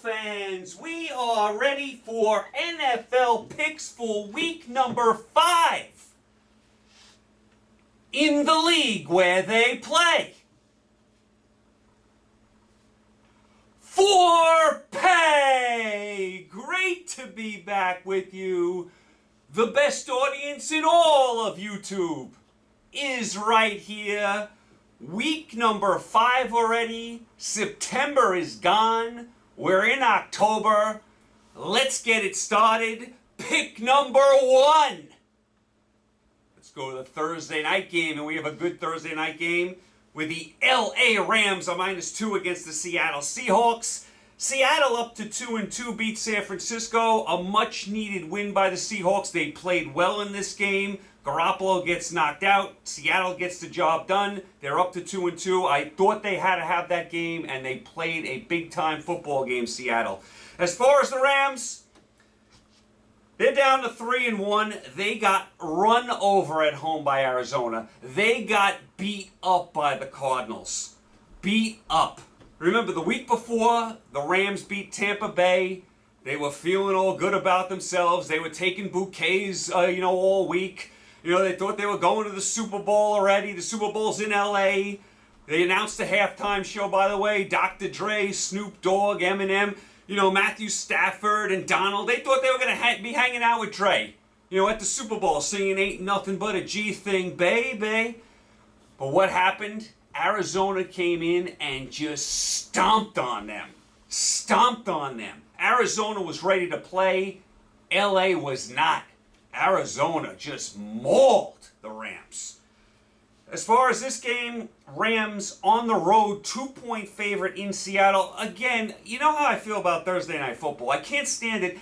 fans, we are ready for NFL picks for week number 5 in the league where they play. For pay! Great to be back with you. The best audience in all of YouTube is right here. Week number 5 already. September is gone. We're in October. Let's get it started. Pick number 1. Let's go to the Thursday night game, and we have a good Thursday night game with the LA Rams a -2 against the Seattle Seahawks. Seattle up to 2-2 beat San Francisco. A much-needed win by the Seahawks. They played well in this game. Garoppolo gets knocked out. Seattle gets the job done. They're up to 2-2. I thought they had to have that game, and they played a big-time football game, Seattle. As far as the Rams, they're down to 3-1. They got run over at home by Arizona. They got beat up by the Cardinals. Beat up. Remember, the week before, the Rams beat Tampa Bay. They were feeling all good about themselves. They were taking bouquets, all week. They thought they were going to the Super Bowl already. The Super Bowl's in L.A. They announced the halftime show, by the way. Dr. Dre, Snoop Dogg, Eminem, Matthew Stafford and Donald. They thought they were going to be hanging out with Dre, at the Super Bowl, singing Ain't Nothing But a G Thing, baby. But what happened? Arizona came in and just stomped on them. Arizona was ready to play. L.A. was not. Arizona just mauled the Rams. As far as this game, Rams on the road, 2-point favorite in Seattle. Again, you know how I feel about Thursday Night Football. I can't stand it.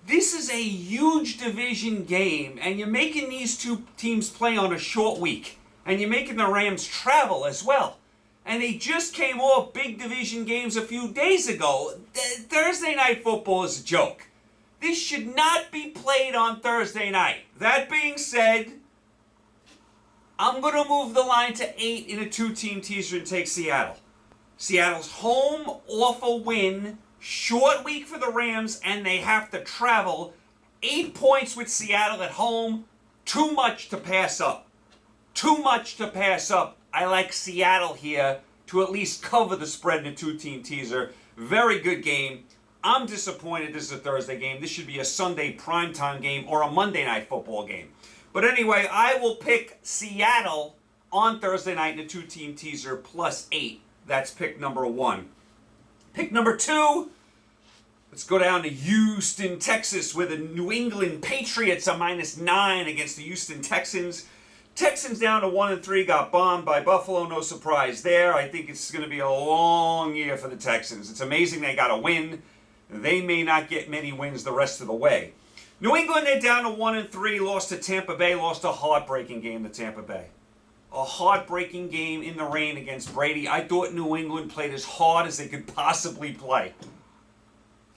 This is a huge division game, and you're making these two teams play on a short week. And you're making the Rams travel as well. And they just came off big division games a few days ago. Thursday Night Football is a joke. This should not be played on Thursday night. That being said, I'm going to move the line to 8 in a 2-team teaser and take Seattle. Seattle's home off a win. Short week for the Rams, and they have to travel. 8 points with Seattle at home. Too much to pass up. I like Seattle here to at least cover the spread in a 2-team teaser. Very good game. I'm disappointed this is a Thursday game. This should be a Sunday primetime game or a Monday Night Football game. But anyway, I will pick Seattle on Thursday night in a 2-team teaser plus 8. That's pick number 1. Pick number 2. Let's go down to Houston, Texas, with the New England Patriots a -9 against the Houston Texans. Texans down to 1-3, got bombed by Buffalo. No surprise there. I think it's going to be a long year for the Texans. It's amazing they got a win. They may not get many wins the rest of the way. New England, they're down to 1-3, lost to Tampa Bay, lost a heartbreaking game to Tampa Bay. A heartbreaking game in the rain against Brady. I thought New England played as hard as they could possibly play.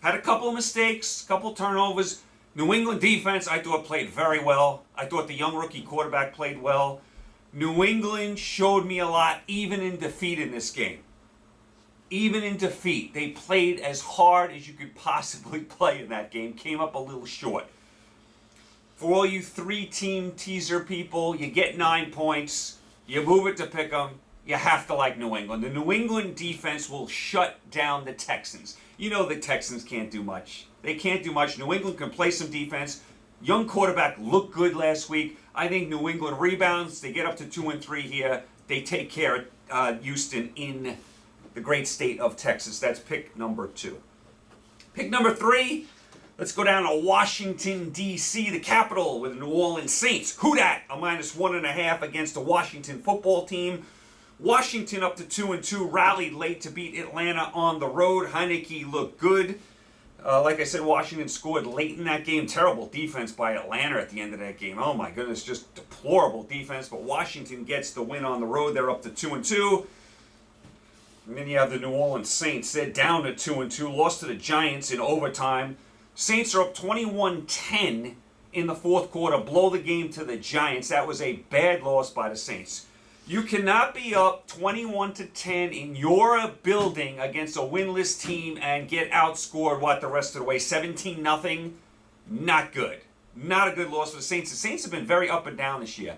Had a couple of mistakes, a couple turnovers. New England defense, I thought, played very well. I thought the young rookie quarterback played well. New England showed me a lot, even in defeat in this game. Even in defeat, they played as hard as you could possibly play in that game. Came up a little short. For all you 3-team teaser people, you get 9 points. You move it to pick 'em. You have to like New England. The New England defense will shut down the Texans. The Texans can't do much. They can't do much. New England can play some defense. Young quarterback looked good last week. I think New England rebounds. They get up to 2-3 here. They take care of Houston in the great state of Texas. That's pick number 2. Pick number 3. Let's go down to Washington, D.C., the capital, with the New Orleans Saints. Who dat? A -1.5 against the Washington football team. Washington up to 2-2, rallied late to beat Atlanta on the road. Heineke looked good. Like I said, Washington scored late in that game. Terrible defense by Atlanta at the end of that game. Oh my goodness, just deplorable defense. But Washington gets the win on the road. They're up to 2-2. And then you have the New Orleans Saints. They're down to 2-2. Lost to the Giants in overtime. Saints are up 21-10 in the fourth quarter. Blow the game to the Giants. That was a bad loss by the Saints. You cannot be up 21-10 in your building against a winless team and get outscored, the rest of the way? 17-0? Not good. Not a good loss for the Saints. The Saints have been very up and down this year.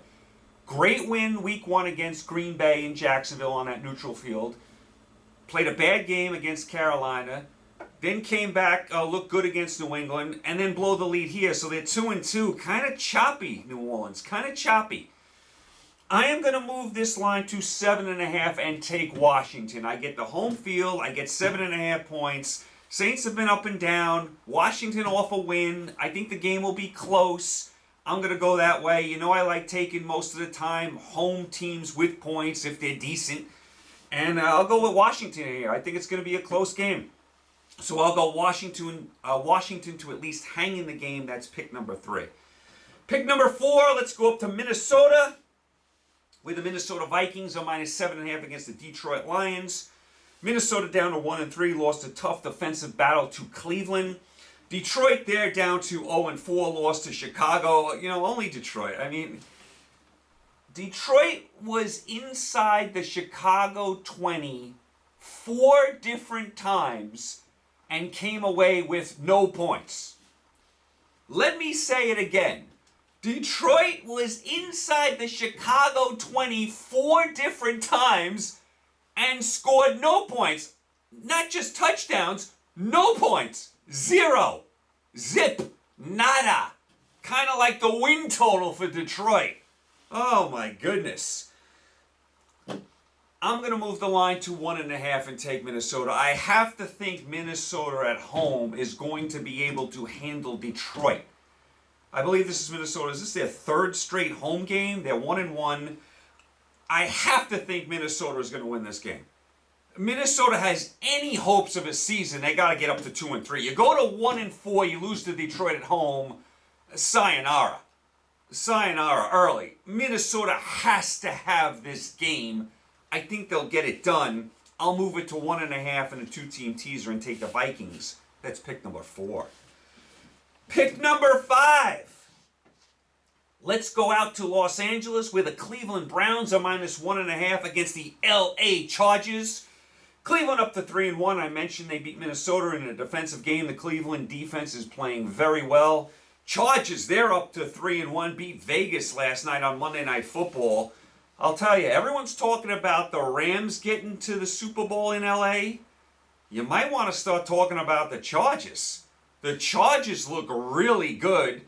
Great win week 1 against Green Bay in Jacksonville on that neutral field. Played a bad game against Carolina. Then came back, looked good against New England, and then blow the lead here. So they're 2-2. Kind of choppy, New Orleans. Kind of choppy. I am going to move this line to 7.5 and take Washington. I get the home field. I get 7.5 points. Saints have been up and down. Washington off a win. I think the game will be close. I'm going to go that way. You know I like taking most of the time home teams with points if they're decent. And I'll go with Washington here. I think it's going to be a close game. So I'll go Washington to at least hang in the game. That's pick number 3. Pick number 4, let's go up to Minnesota, with the Minnesota Vikings on -7.5 against the Detroit Lions. Minnesota down to 1-3, lost a tough defensive battle to Cleveland. Detroit there down to 0-4, lost to Chicago. Only Detroit. I mean, Detroit was inside the Chicago 20 4 different times and came away with no points. Let me say it again. Detroit was inside the Chicago 20 4 different times and scored no points. Not just touchdowns, no points. 0. Zip. Nada. Kind of like the win total for Detroit. Oh my goodness. I'm going to move the line to 1.5 and take Minnesota. I have to think Minnesota at home is going to be able to handle Detroit. I believe this is Minnesota. Is this their 3rd straight home game? They're 1-1. I have to think Minnesota is going to win this game. Minnesota has any hopes of a season, they got to get up to 2-3. You go to 1-4, you lose to Detroit at home. Sayonara. Sayonara early. Minnesota has to have this game. I think they'll get it done. I'll move it to 1.5 and a 2-team teaser and take the Vikings. That's pick number 4. Pick number 5. Let's go out to Los Angeles where the Cleveland Browns are -1.5 against the LA Chargers. Cleveland up to 3-1. I mentioned they beat Minnesota in a defensive game. The Cleveland defense is playing very well. Chargers, they're up to 3-1. Beat Vegas last night on Monday Night Football. I'll tell you, everyone's talking about the Rams getting to the Super Bowl in LA. You might want to start talking about the Chargers. The Chargers look really good,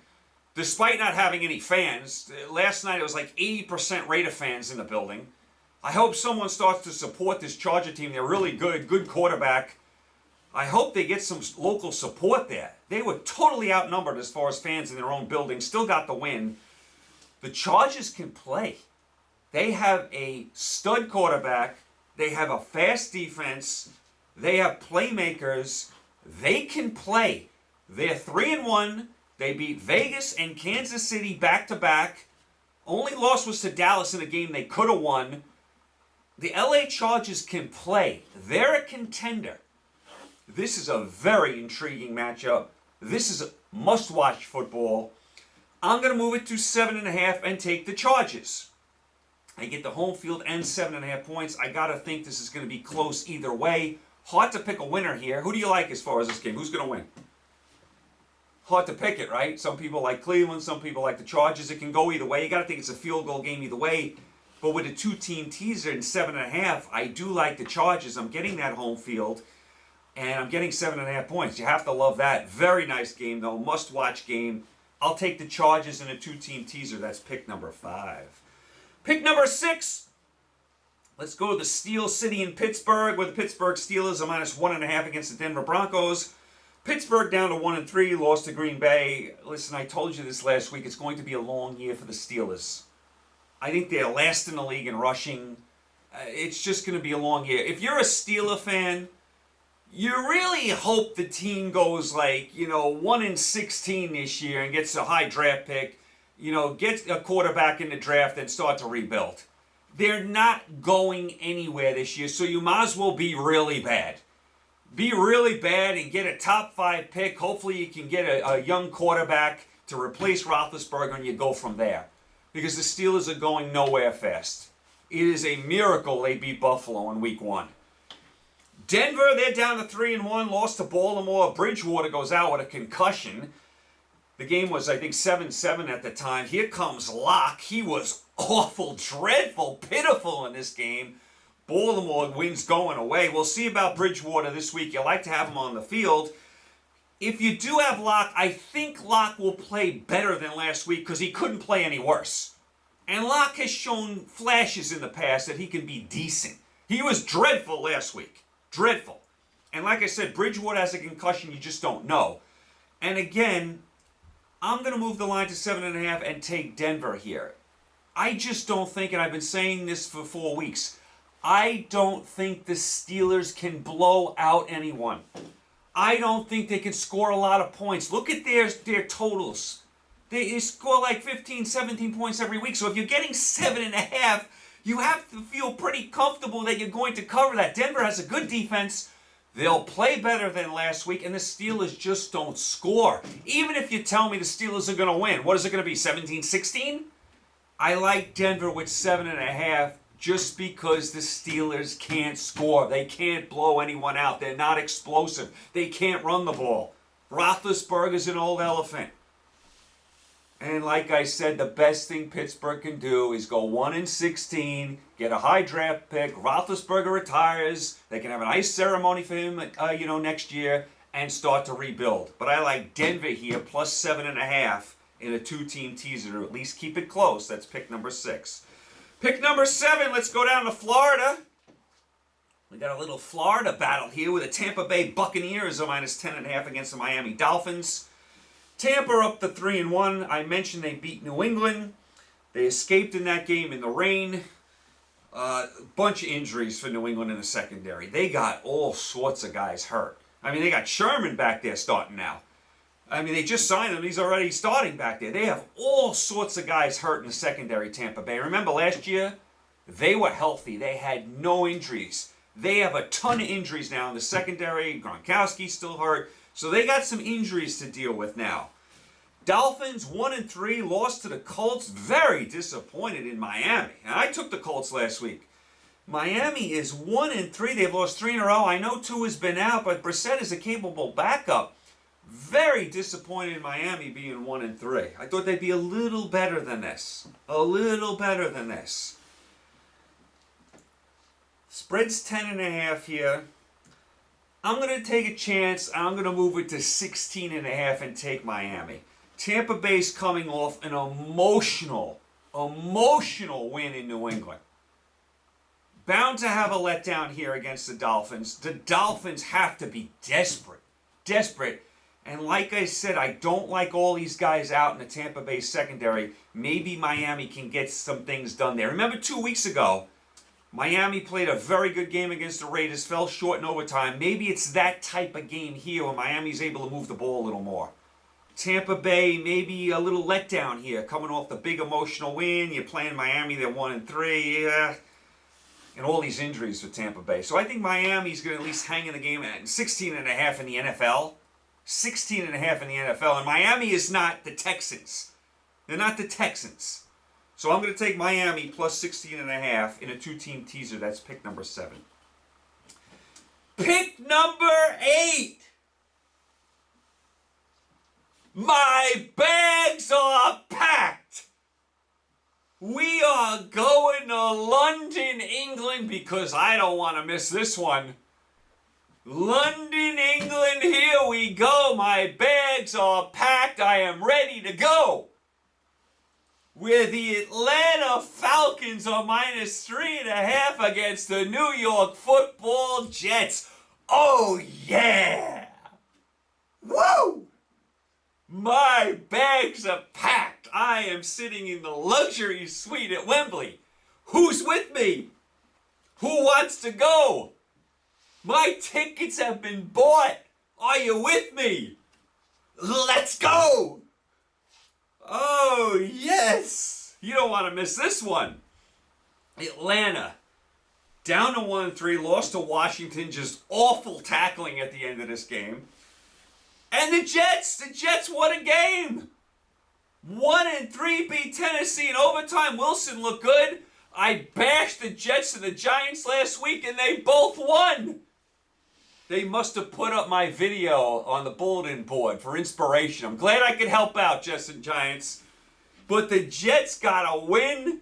despite not having any fans. Last night it was like 80% Raider fans in the building. I hope someone starts to support this Charger team. They're really good quarterback. I hope they get some local support there. They were totally outnumbered as far as fans in their own building. Still got the win. The Chargers can play. They have a stud quarterback. They have a fast defense. They have playmakers. They can play. They're 3-1. They beat Vegas and Kansas City back-to-back. Only loss was to Dallas in a game they could have won. The LA Chargers can play. They're a contender. This is a very intriguing matchup. This is a must-watch football. I'm going to move it to 7.5 and take the Chargers. I get the home field and 7.5 points. I got to think this is going to be close either way. Hard to pick a winner here. Who do you like as far as this game? Who's going to win? Hard to pick it, right? Some people like Cleveland. Some people like the Chargers. It can go either way. You got to think it's a field goal game either way. But with a 2-team teaser and 7.5, I do like the Chargers. I'm getting that home field. And I'm getting 7.5 points. You have to love that. Very nice game, though. Must-watch game. I'll take the Chargers in a 2-team teaser. That's pick number 5. Pick number 6. Let's go to the Steel City in Pittsburgh, where the Pittsburgh Steelers are -1.5 against the Denver Broncos. Pittsburgh down to 1-3, lost to Green Bay. Listen, I told you this last week. It's going to be a long year for the Steelers. I think they're last in the league in rushing. It's just going to be a long year. If you're a Steeler fan, you really hope the team goes 1-16 this year and gets a high draft pick, get a quarterback in the draft and start to rebuild. They're not going anywhere this year, so you might as well be really bad. Be really bad and get a top 5 pick. Hopefully you can get a young quarterback to replace Roethlisberger and you go from there. Because the Steelers are going nowhere fast. It is a miracle they beat Buffalo in week 1. Denver, they're down to 3-1, lost to Baltimore. Bridgewater goes out with a concussion. The game was, I think, 7-7 at the time. Here comes Locke. He was awful, dreadful, pitiful in this game. Baltimore wins going away. We'll see about Bridgewater this week. You like to have him on the field. If you do have Locke, I think Locke will play better than last week because he couldn't play any worse. And Locke has shown flashes in the past that he can be decent. He was dreadful last week. Dreadful. And like I said, Bridgewater has a concussion. You just don't know. And again, I'm going to move the line to 7.5 and take Denver here. I just don't think, and I've been saying this for 4 weeks, I don't think the Steelers can blow out anyone. I don't think they can score a lot of points. Look at their totals. They score like 15, 17 points every week. So if you're getting 7.5, you have to feel pretty comfortable that you're going to cover that. Denver has a good defense. They'll play better than last week, and the Steelers just don't score. Even if you tell me the Steelers are going to win, what is it going to be, 17-16? I like Denver with 7.5 just because the Steelers can't score. They can't blow anyone out. They're not explosive. They can't run the ball. Roethlisberger's an old elephant. And like I said, the best thing Pittsburgh can do is go 1-16, get a high draft pick. Roethlisberger retires. They can have a nice ceremony for him, next year, and start to rebuild. But I like Denver here, plus 7.5 in a 2-team teaser to at least keep it close. That's pick number 6. Pick number 7. Let's go down to Florida. We got a little Florida battle here with the Tampa Bay Buccaneers, a minus 10.5 against the Miami Dolphins. Tampa up to 3-1. I mentioned they beat New England. They escaped in that game in the rain. Bunch of injuries for New England in the secondary. They got all sorts of guys hurt. I mean, they got Sherman back there starting now. I mean, they just signed him. He's already starting back there. They have all sorts of guys hurt in the secondary, Tampa Bay. Remember last year? They were healthy. They had no injuries. They have a ton of injuries now in the secondary. Gronkowski's still hurt. So they got some injuries to deal with now. Dolphins 1-3, lost to the Colts. Very disappointed in Miami. And I took the Colts last week. Miami is 1-3. They've lost 3 in a row. I know 2 has been out, but Brissett is a capable backup. Very disappointed in Miami being 1-3. I thought they'd be a little better than this. A little better than this. Spread's 10.5 here. I'm going to take a chance. I'm going to move it to 16.5 and take Miami. Tampa Bay's coming off an emotional win in New England. Bound to have a letdown here against the Dolphins. The Dolphins have to be desperate. And like I said, I don't like all these guys out in the Tampa Bay secondary. Maybe Miami can get some things done there. Remember 2 weeks ago, Miami played a very good game against the Raiders, fell short in overtime. Maybe it's that type of game here where Miami's able to move the ball a little more. Tampa Bay, maybe a little letdown here, coming off the big emotional win. You're playing Miami, they're 1-3. And all these injuries for Tampa Bay. So I think Miami's going to at least hang in the game at 16.5 in the NFL. 16.5 in the NFL. And Miami is not the Texans. They're not the Texans. So I'm going to take Miami plus 16.5 in a 2-team teaser. That's pick number 7. Pick number 8. My bags are packed. We are going to London, England, because I don't want to miss this one. London, England, here we go. My bags are packed. I am ready to go. Where the Atlanta Falcons are minus 3.5 against the New York Football Jets. Oh, yeah. Woo! My bags are packed. I am sitting in the luxury suite at Wembley. Who's with me? Who wants to go? My tickets have been bought. Are you with me? Let's go! Oh, yes! You don't want to miss this one. Atlanta, down to 1-3, lost to Washington, just awful tackling at the end of this game. And the Jets won a game. 1-3 beat Tennessee in overtime. Wilson looked good. I bashed the Jets and the Giants last week, and they both won. They must have put up my video on the bulletin board for inspiration. I'm glad I could help out, Jets and Giants. But the Jets got a win.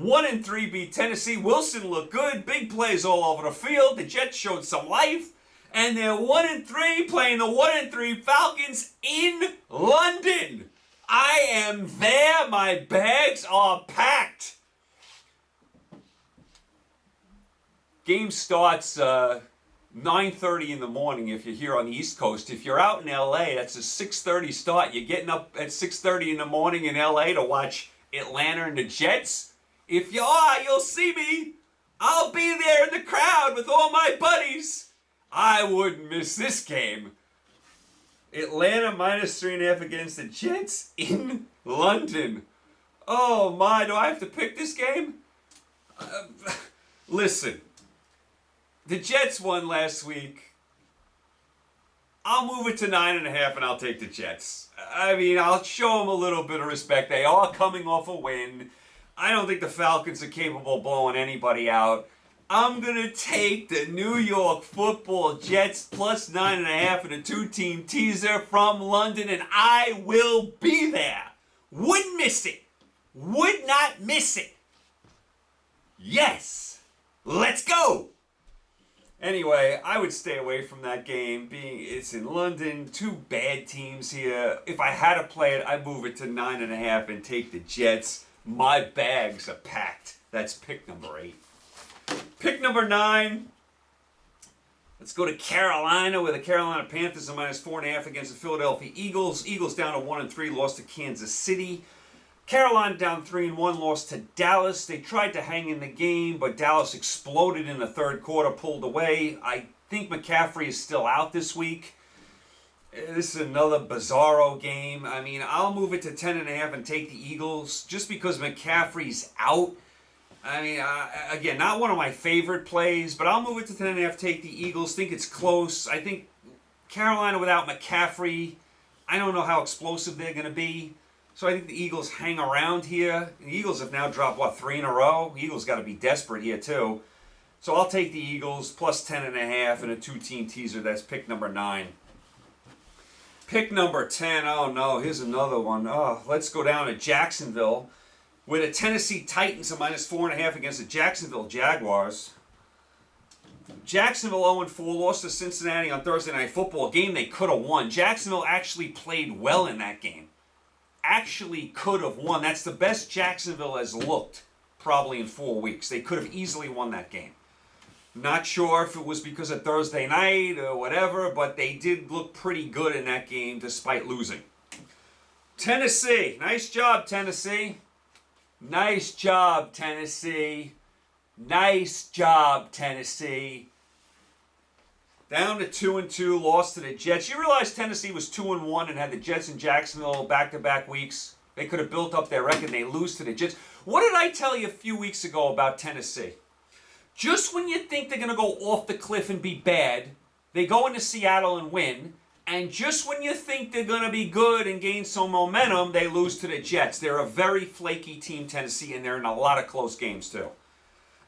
1-3 beat Tennessee. Wilson looked good. Big plays all over the field. The Jets showed some life. And they're 1-3 playing the 1-3 Falcons in London. I am there. My bags are packed. Game starts 9:30 in the morning if you're here on the East Coast. If you're out in LA, that's a 6:30 start. You're getting up at 6:30 in the morning in LA to watch Atlanta and the Jets. If you are, you'll see me. I'll be there in the crowd with all my buddies. I wouldn't miss this game. Atlanta -3.5 against the Jets in London. Oh my, do I have to pick this game? Listen. The Jets won last week. I'll move it to 9.5 and I'll take the Jets. I mean, I'll show them a little bit of respect. They are coming off a win. I don't think the Falcons are capable of blowing anybody out. I'm going to take the New York Football Jets plus 9.5 in a two-team teaser from London, and I will be there. Wouldn't miss it. Would not miss it. Yes. Let's go. Anyway, I would stay away from that game, being it's in London, two bad teams here. If I had to play it, I'd move it to 9.5 and take the Jets. My bags are packed. That's pick number 8. Pick number 9. Let's go to Carolina, where the Carolina Panthers are -4.5 against the Philadelphia Eagles. Eagles down to 1-3, lost to Kansas City. Carolina down 3-1, lost to Dallas. They tried to hang in the game, but Dallas exploded in the third quarter, pulled away. I think McCaffrey is still out this week. This is another bizarro game. I mean, I'll move it to 10.5 and take the Eagles just because McCaffrey's out. I mean, again, not one of my favorite plays, but I'll move it to 10.5, take the Eagles. Think it's close. I think Carolina without McCaffrey, I don't know how explosive they're going to be. So I think the Eagles hang around here. The Eagles have now dropped, 3 in a row? The Eagles got to be desperate here, too. So I'll take the Eagles plus 10.5 in a two-team teaser. That's pick number 9. Pick number 10. Oh, no. Here's another one. Oh, let's go down to Jacksonville, where the Tennessee Titans are -4.5 against the Jacksonville Jaguars. Jacksonville 0-4, lost to Cincinnati on Thursday Night Football, a game they could have won. Jacksonville actually played well in that game. Actually could have won. That's the best Jacksonville has looked probably in 4 weeks. They could have easily won that game. Not sure if it was because of Thursday night or whatever, but they did look pretty good in that game despite losing. Tennessee. Nice job, Tennessee. Nice job, Tennessee. Nice job, Tennessee. Down to 2-2, lost to the Jets. You realize Tennessee was 2-1 and had the Jets and Jacksonville back-to-back weeks? They could have built up their record and they lose to the Jets. What did I tell you a few weeks ago about Tennessee? Just when you think they're going to go off the cliff and be bad, they go into Seattle and win. And just when you think they're going to be good and gain some momentum, they lose to the Jets. They're a very flaky team, Tennessee, and they're in a lot of close games, too.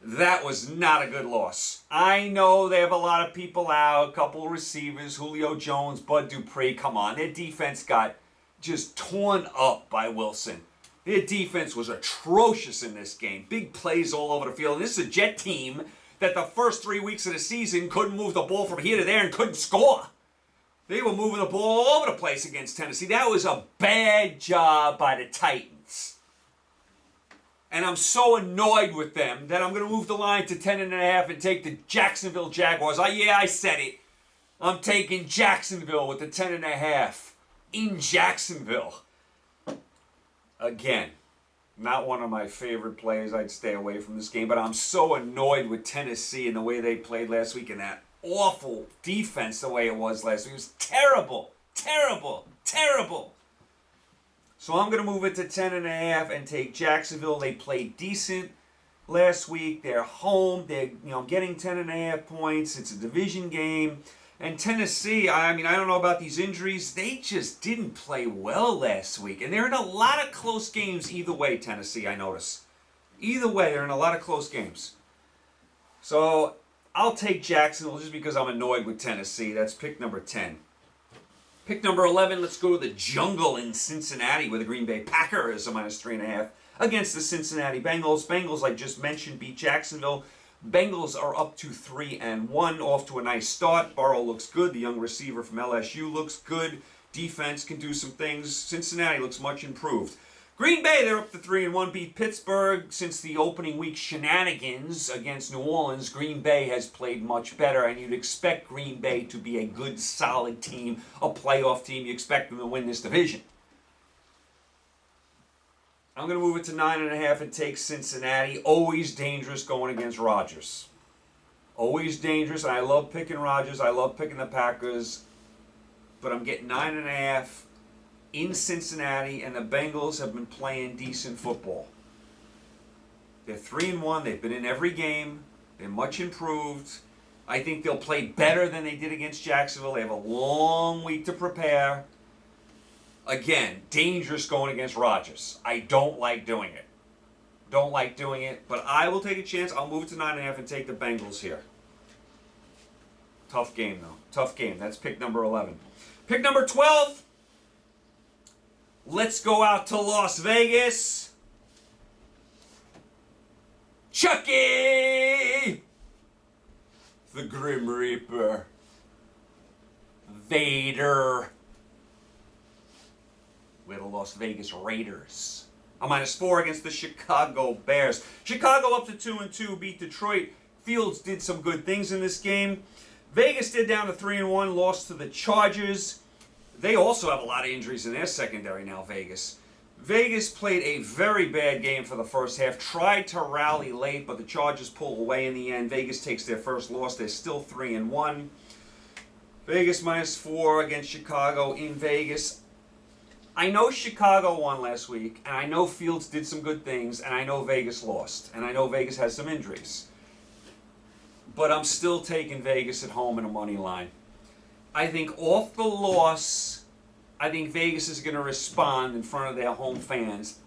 That was not a good loss. I know they have a lot of people out, a couple of receivers, Julio Jones, Bud Dupree. Come on, their defense got just torn up by Wilson. Their defense was atrocious in this game. Big plays all over the field. And this is a Jet team that the first 3 weeks of the season couldn't move the ball from here to there and couldn't score. They were moving the ball all over the place against Tennessee. That was a bad job by the Titans. And I'm so annoyed with them that I'm going to move the line to 10.5 and take the Jacksonville Jaguars. I said it. I'm taking Jacksonville with the 10.5 in Jacksonville. Again, not one of my favorite plays. I'd stay away from this game. But I'm so annoyed with Tennessee and the way they played last week and that awful defense the way it was last week. It was terrible, terrible, terrible. So I'm going to move it to 10.5 and take Jacksonville. They played decent last week. They're home. They're getting 10.5 points. It's a division game. And Tennessee, I don't know about these injuries. They just didn't play well last week. And they're in a lot of close games either way, Tennessee, I notice. Either way, they're in a lot of close games. So I'll take Jacksonville just because I'm annoyed with Tennessee. That's pick number 10. Pick number 11, let's go to the jungle in Cincinnati where the Green Bay Packers are -3.5 against the Cincinnati Bengals. Bengals, I just mentioned, beat Jacksonville. Bengals are up to 3-1, off to a nice start. Burrow looks good. The young receiver from LSU looks good. Defense can do some things. Cincinnati looks much improved. Green Bay, they're up to 3-1, beat Pittsburgh. Since the opening week shenanigans against New Orleans, Green Bay has played much better, and you'd expect Green Bay to be a good, solid team, a playoff team. You expect them to win this division. I'm going to move it to 9.5 and take Cincinnati. Always dangerous going against Rodgers. Always dangerous, and I love picking Rodgers. I love picking the Packers. But I'm getting 9.5 in Cincinnati, and the Bengals have been playing decent football. They're 3-1. They've been in every game. They're much improved. I think they'll play better than they did against Jacksonville. They have a long week to prepare. Again, dangerous going against Rodgers. I don't like doing it. Don't like doing it, but I will take a chance. I'll move it to 9.5 and take the Bengals here. Tough game, though. Tough game. That's pick number 11. Pick number 12. Let's go out to Las Vegas. Chucky! The Grim Reaper. Vader. We're the Las Vegas Raiders. A -4 against the Chicago Bears. Chicago up to 2-2, beat Detroit. Fields did some good things in this game. Vegas did down to 3-1, lost to the Chargers. They also have a lot of injuries in their secondary now, Vegas. Vegas played a very bad game for the first half, tried to rally late, but the Chargers pulled away in the end. Vegas takes their first loss. They're still 3-1. Vegas -4 against Chicago in Vegas. I know Chicago won last week, and I know Fields did some good things, and I know Vegas lost, and I know Vegas has some injuries. But I'm still taking Vegas at home in a money line. I think off the loss, I think Vegas is going to respond in front of their home fans.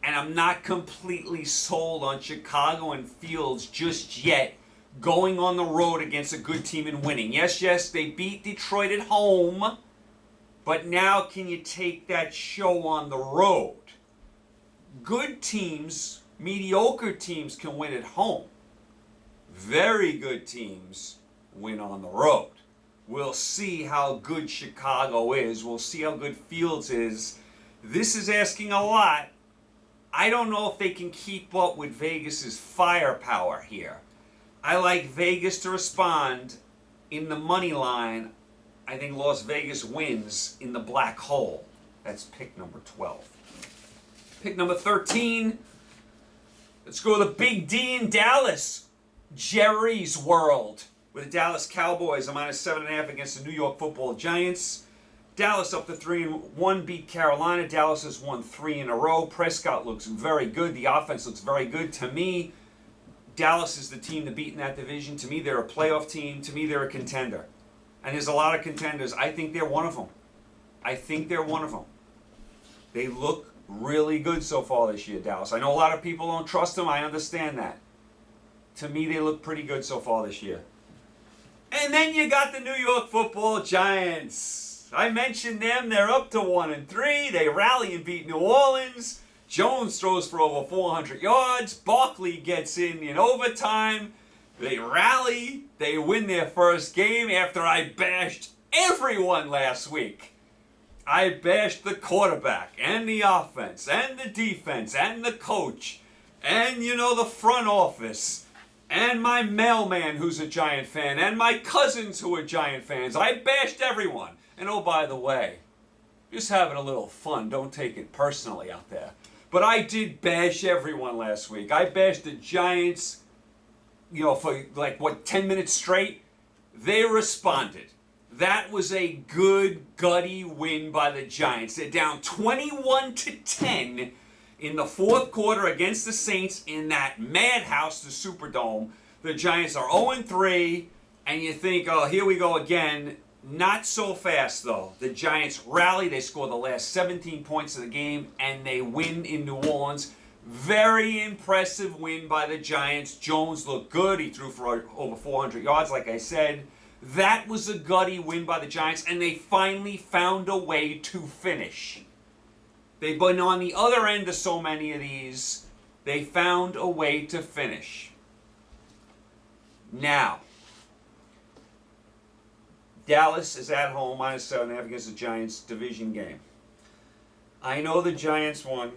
And I'm not completely sold on Chicago and Fields just yet going on the road against a good team and winning. Yes, they beat Detroit at home. But now can you take that show on the road? Good teams, mediocre teams can win at home. Very good teams win on the road. We'll see how good Chicago is. We'll see how good Fields is. This is asking a lot. I don't know if they can keep up with Vegas's firepower here. I like Vegas to respond in the money line. I think Las Vegas wins in the black hole. That's pick number 12. Pick number 13. Let's go to the Big D in Dallas. Jerry's World. With the Dallas Cowboys, a -7.5 against the New York Football Giants. Dallas up to 3-1, beat Carolina. Dallas has won 3 in a row. Prescott looks very good. The offense looks very good. To me, Dallas is the team to beat in that division. To me, they're a playoff team. To me, they're a contender. And there's a lot of contenders. I think they're one of them. They look really good so far this year, Dallas. I know a lot of people don't trust them. I understand that. To me, they look pretty good so far this year. And then you got the New York Football Giants. I mentioned them. They're up to 1-3. They rally and beat New Orleans. Jones throws for over 400 yards. Barkley gets in overtime. They rally. They win their first game after I bashed everyone last week. I bashed the quarterback and the offense and the defense and the coach and, the front office and my mailman who's a Giant fan and my cousins who are Giant fans. I bashed everyone. And oh, by the way, just having a little fun. Don't take it personally out there. But I did bash everyone last week. I bashed the Giants, for 10 minutes straight. They responded. That was a good, gutty win by the Giants. They're down 21-10 in the fourth quarter against the Saints in that madhouse, the Superdome. The Giants are 0-3, and you think, oh, here we go again. Not so fast, though. The Giants rally. They score the last 17 points of the game, and they win in New Orleans. Very impressive win by the Giants. Jones looked good. He threw for over 400 yards, like I said. That was a gutty win by the Giants, and they finally found a way to finish. They've been on the other end of so many of these. They found a way to finish. Now, Dallas is at home, -7.5 against the Giants, division game. I know the Giants won.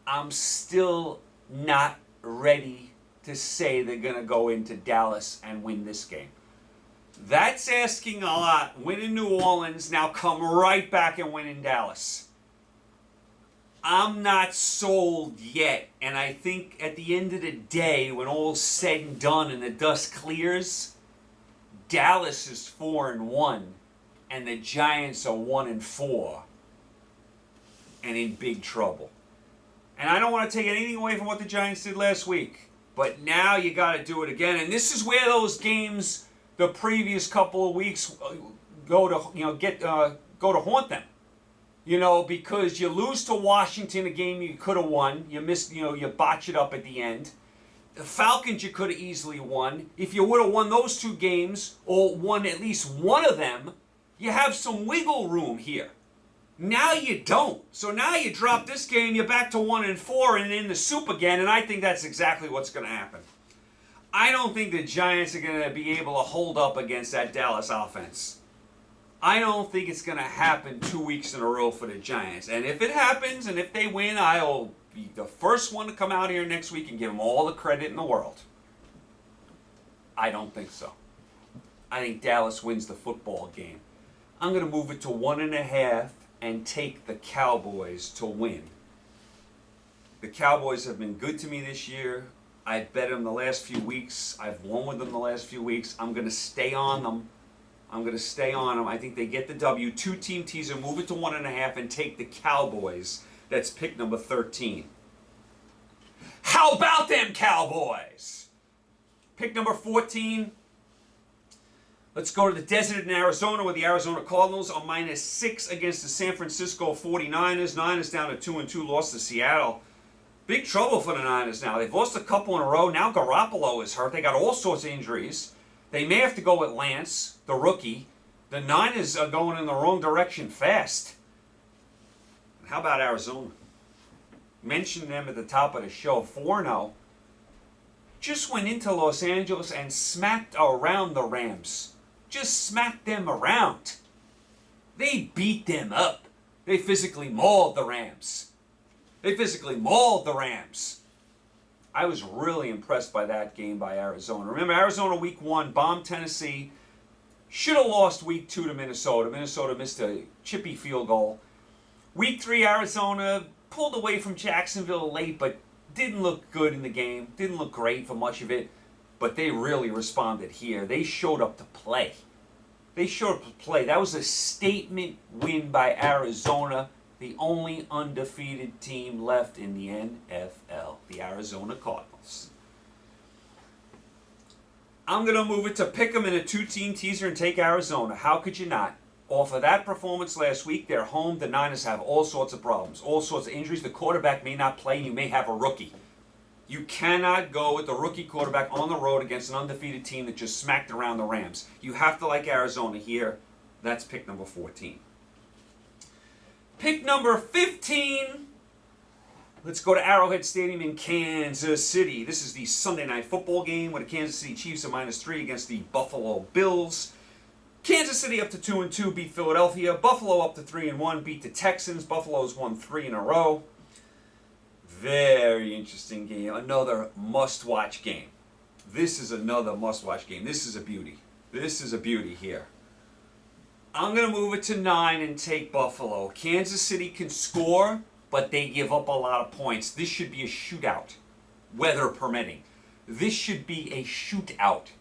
I'm still not ready to say they're going to go into Dallas and win this game. That's asking a lot. Win in New Orleans, now come right back and win in Dallas. I'm not sold yet, and I think at the end of the day, when all's said and done and the dust clears, Dallas is 4-1, and the Giants are 1-4, and in big trouble. And I don't want to take anything away from what the Giants did last week, but now you got to do it again. And this is where those games the previous couple of weeks go to haunt them. Because you lose to Washington, a game you could have won. You missed, you botch it up at the end. The Falcons you could have easily won. If you would have won those two games, or won at least one of them, you have some wiggle room here. Now you don't. So now you drop this game, you're back to 1-4 and in the soup again, and I think that's exactly what's going to happen. I don't think the Giants are going to be able to hold up against that Dallas offense. I don't think it's going to happen 2 weeks in a row for the Giants. And if it happens, and if they win, I'll be the first one to come out here next week and give them all the credit in the world. I don't think so. I think Dallas wins the football game. I'm going to move it to 1.5 and take the Cowboys to win. The Cowboys have been good to me this year. I've bet them the last few weeks. I've won with them the last few weeks. I'm going to stay on them. I think they get the W. 2-team teaser, move it to 1.5, and take the Cowboys. That's pick number 13. How about them Cowboys? Pick number 14. Let's go to the desert in Arizona, where the Arizona Cardinals are -6 against the San Francisco 49ers. Niners down to 2-2, lost to Seattle. Big trouble for the Niners now. They've lost a couple in a row. Now Garoppolo is hurt. They got all sorts of injuries. They may have to go with Lance, the rookie. The Niners are going in the wrong direction fast. How about Arizona? Mentioned them at the top of the show. 4-0. Just went into Los Angeles and smacked around the Rams. Just smacked them around. They beat them up. They physically mauled the Rams. I was really impressed by that game by Arizona. Remember, Arizona week 1 bombed Tennessee. Should have lost week 2 to Minnesota. Minnesota missed a chippy field goal. Week 3, Arizona pulled away from Jacksonville late, but didn't look good in the game. Didn't look great for much of it. But they really responded here. They showed up to play. That was a statement win by Arizona. The only undefeated team left in the NFL, the Arizona Cardinals. I'm going to move it to pick them in a 2-team teaser and take Arizona. How could you not? Off of that performance last week, they're home. The Niners have all sorts of problems, all sorts of injuries. The quarterback may not play, and you may have a rookie. You cannot go with the rookie quarterback on the road against an undefeated team that just smacked around the Rams. You have to like Arizona here. That's pick number 14. Pick number 15. Let's go to Arrowhead Stadium in Kansas City. This is the Sunday Night Football game where the Kansas City Chiefs are -3 against the Buffalo Bills. Kansas City up to 2-2, beat Philadelphia. Buffalo up to 3-1, beat the Texans. Buffalo's won 3 in a row. Very interesting game. Another must-watch game. This is another must-watch game. This is a beauty here. I'm going to move it to 9 and take Buffalo. Kansas City can score, but they give up a lot of points. This should be a shootout, weather permitting. This should be a shootout.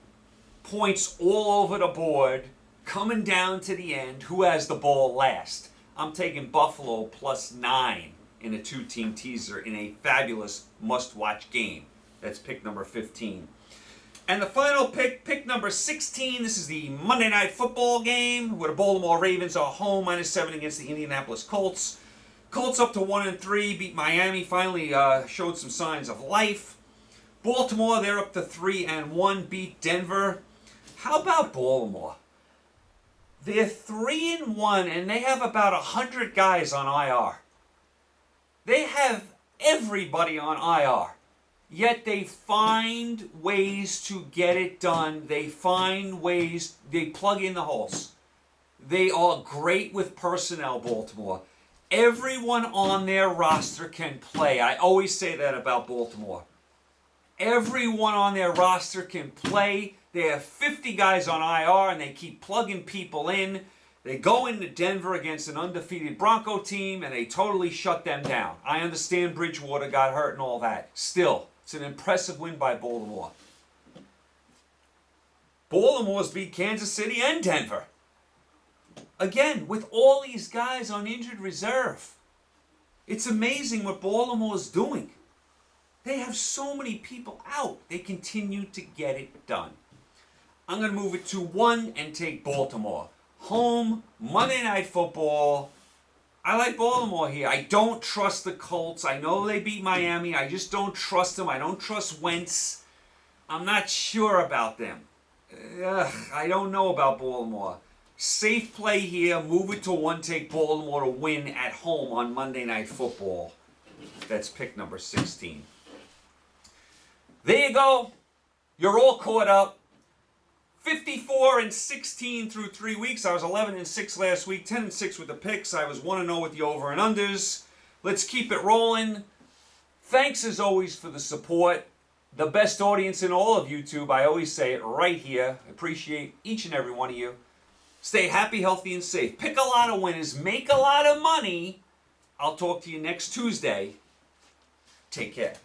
Points all over the board, coming down to the end. Who has the ball last? I'm taking Buffalo +9 in a 2-team teaser in a fabulous must-watch game. That's pick number 15. And the final pick number 16. This is the Monday Night Football game where the Baltimore Ravens are home -7 against the Indianapolis Colts. Colts up to 1-3, beat Miami, finally showed some signs of life. Baltimore, they're up to 3-1, beat Denver. How about Baltimore? They're 3-1, and they have about 100 guys on IR. They have everybody on IR. Yet they find ways to get it done. They find ways, they plug in the holes. They are great with personnel, Baltimore. Everyone on their roster can play. I always say that about Baltimore. Everyone on their roster can play. They have 50 guys on IR, and they keep plugging people in. They go into Denver against an undefeated Bronco team, and they totally shut them down. I understand Bridgewater got hurt and all that. Still, it's an impressive win by Baltimore. Baltimore's beat Kansas City and Denver. Again, with all these guys on injured reserve. It's amazing what Baltimore's doing. They have so many people out. They continue to get it done. I'm going to move it to 1 and take Baltimore. Home, Monday Night Football. I like Baltimore here. I don't trust the Colts. I know they beat Miami. I just don't trust them. I don't trust Wentz. I'm not sure about them. I don't know about Baltimore. Safe play here. Move it to 1. Take Baltimore to win at home on Monday Night Football. That's pick number 16. There you go. You're all caught up. 54-16 through 3 weeks. I was 11-6 last week, 10-6 with the picks. I was 1-0 with the over and unders. Let's keep it rolling. Thanks as always for the support. The best audience in all of YouTube. I always say it right here. I appreciate each and every one of you. Stay happy, healthy, and safe. Pick a lot of winners. Make a lot of money. I'll talk to you next Tuesday. Take care.